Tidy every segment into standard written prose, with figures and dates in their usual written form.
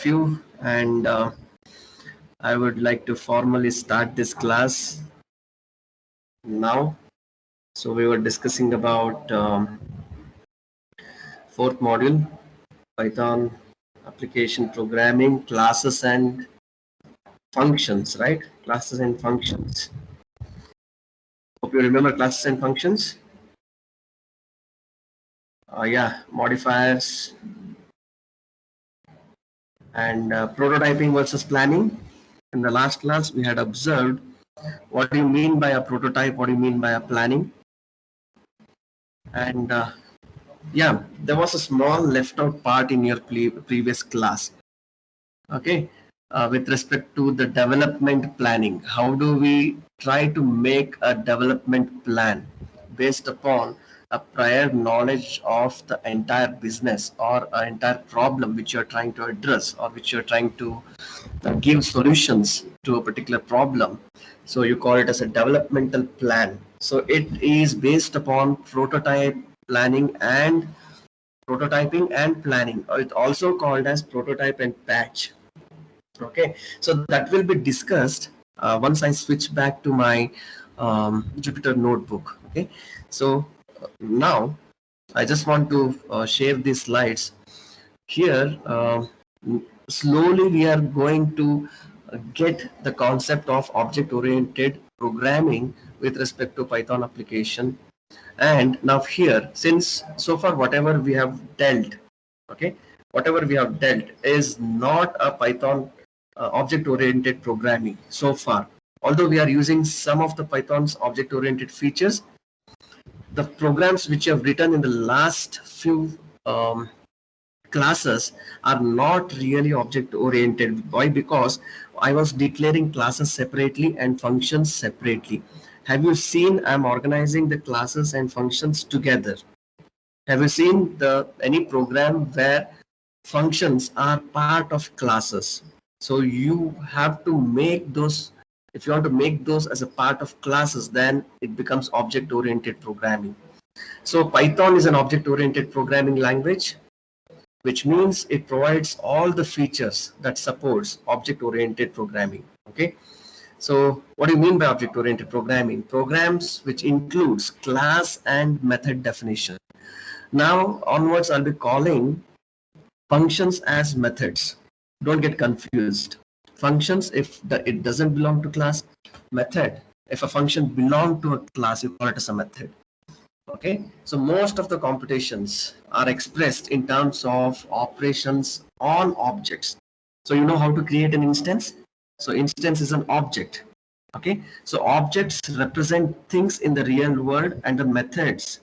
you, and I would like to formally start this class now. So we were discussing about fourth module, Python application programming, classes and functions, right? Classes and functions. Hope you remember classes and functions. Yeah, modifiers and prototyping versus planning. In the last class, we had observed what do you mean by a prototype, what do you mean by a planning, and yeah, there was a small left out part in your previous class. Okay, with respect to the development planning, how do we try to make a development plan based upon a prior knowledge of the entire business or an entire problem which you're trying to address or which you're trying to give solutions to a particular problem. So you call it as a developmental plan. So it is based upon prototyping and planning. It's also called as prototype and patch. Okay, so that will be discussed once I switch back to my Jupyter notebook. Okay, so now I just want to share these slides here. Slowly we are going to get the concept of object-oriented programming with respect to Python application. And now here, since so far whatever we have dealt, okay, whatever we have dealt is not a Python object-oriented programming so far. Although we are using some of the Python's object-oriented features, the programs which you have written in the last few classes are not really object oriented. Why? Because I was declaring classes separately and functions separately. Have you seen I'm organizing the classes and functions together? Have you seen any program where functions are part of classes? So you have to make those, if you want to make those as a part of classes, then it becomes object oriented programming. So Python is an object oriented programming language, which means it provides all the features that supports object-oriented programming. Okay, so what do you mean by object-oriented programming? Programs which includes class and method definition. Now onwards, I'll be calling functions as methods. Don't get confused. Functions, if it doesn't belong to class. Method, if a function belongs to a class, you call it as a method. Okay, so most of the computations are expressed in terms of operations on objects. So you know how to create an instance. So instance is an object. Okay, so objects represent things in the real world, and the methods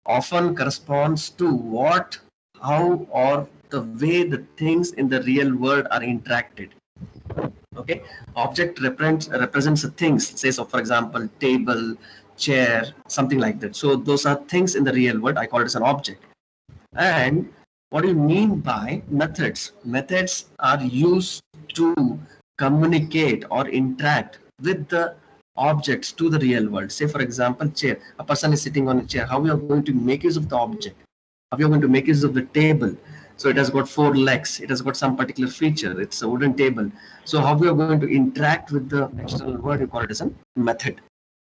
often corresponds to what, how, or the way the things in the real world are interacted. Okay, object represents the things, say, so for example, table, chair, something like that. So those are things in the real world. I call it as an object. And what do you mean by methods? Methods are used to communicate or interact with the objects to the real world. Say for example, chair. A person is sitting on a chair. How we are going to make use of the object? How we are going to make use of the table? So it has got 4 legs. It has got some particular feature. It's a wooden table. So how we are going to interact with the external world? You call it as a method.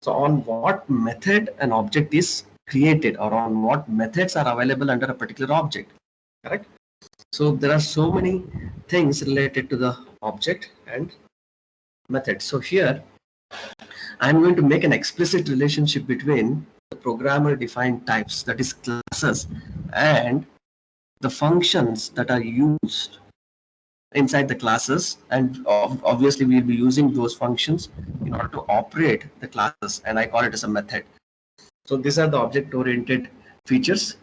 So on what method an object is created, or on what methods are available under a particular object. Correct? So there are so many things related to the object and method. So here I'm going to make an explicit relationship between the programmer defined types, that is classes, and the functions that are used inside the classes, and obviously we'll be using those functions in order to operate the classes, and I call it as a method. So these are the object oriented features.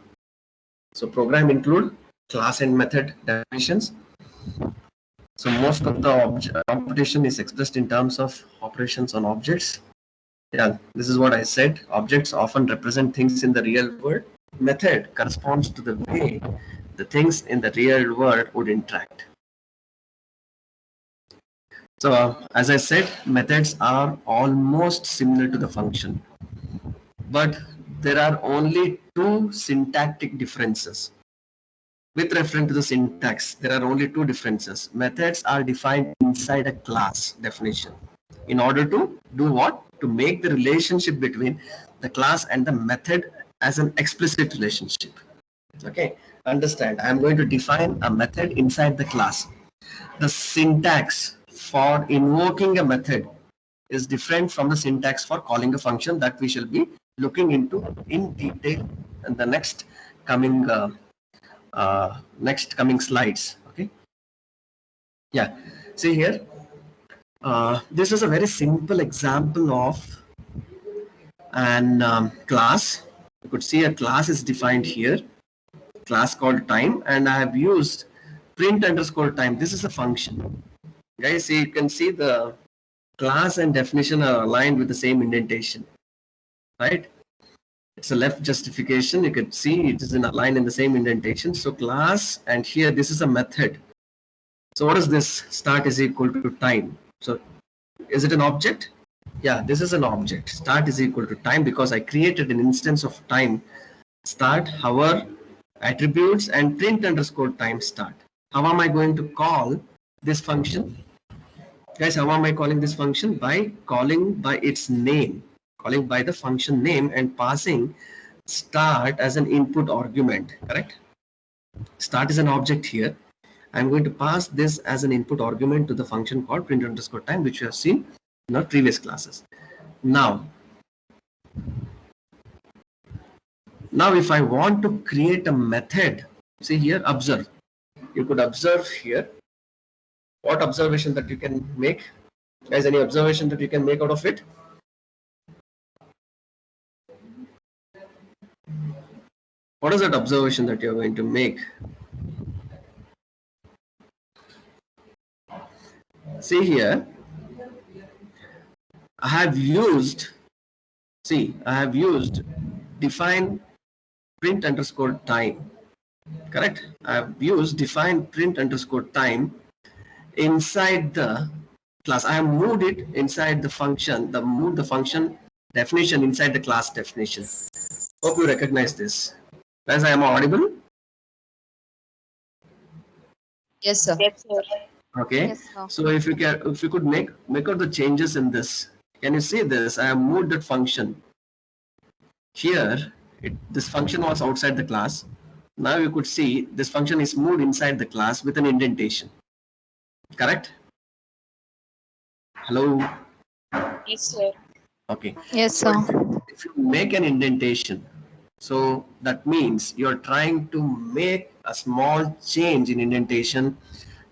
So program include class and method definitions. So most of the computation is expressed in terms of operations on objects. Yeah, this is what I said. Objects often represent things in the real world. Method corresponds to the way the things in the real world would interact. So as I said, methods are almost similar to the function, but there are only 2 syntactic differences. With reference to the syntax, there are only two differences. Methods are defined inside a class definition. In order to do what? To make the relationship between the class and the method as an explicit relationship. Okay, understand. I'm going to define a method inside the class. The syntax for invoking a method is different from the syntax for calling a function that we shall be looking into in detail in the next coming slides. Okay, yeah, see here, this is a very simple example of an class. You could see a class is defined here, class called time, and I have used print underscore time. This is a function. Guys, see, you can see the class and definition are aligned with the same indentation, right? It's a left justification. You can see it is in a line in the same indentation. So class, and here this is a method. So what is this? Start is equal to time. So is it an object? Yeah, this is an object. Start is equal to time because I created an instance of time start, hour, attributes, and print underscore time start. How am I going to call this function? Guys, how am I calling this function? By calling by its name, calling by the function name and passing start as an input argument, correct? Start is an object here. I'm going to pass this as an input argument to the function called print underscore time, which we have seen in our previous classes. Now if I want to create a method, see here, observe. You could observe here. What observation that you can make? Guys, any observation that you can make out of it? What is that observation that you're going to make? See here, I have used define print underscore time, correct? I have used define print underscore time inside the class. I have moved it inside the function, moved the function definition inside the class definition. Hope you recognize this. Guys, I am audible? Yes, sir. Yes, sir. Okay. Yes, sir. So if you could make out the changes in this. Can you see this? I have moved that function. Here, this function was outside the class. Now you could see this function is moved inside the class with an indentation. Correct? Hello? Yes, sir. Okay. Yes, sir. If you make an indentation, so that means you're trying to make a small change in indentation.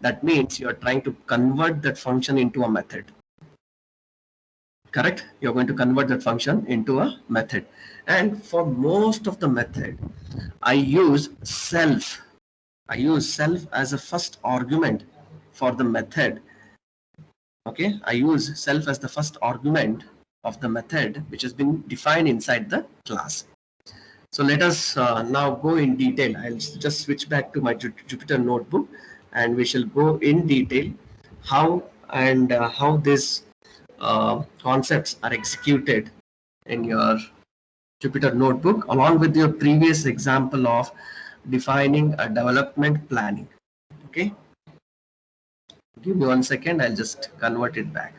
That means you're trying to convert that function into a method. Correct? You're going to convert that function into a method. And for most of the method, I use self. I use self as a first argument for the method. Okay, I use self as the first argument of the method which has been defined inside the class. So let us now go in detail. I'll just switch back to my Jupyter notebook and we shall go in detail how these concepts are executed in your Jupyter notebook along with your previous example of defining a development planning. Okay, give me 1 second, I'll just convert it back.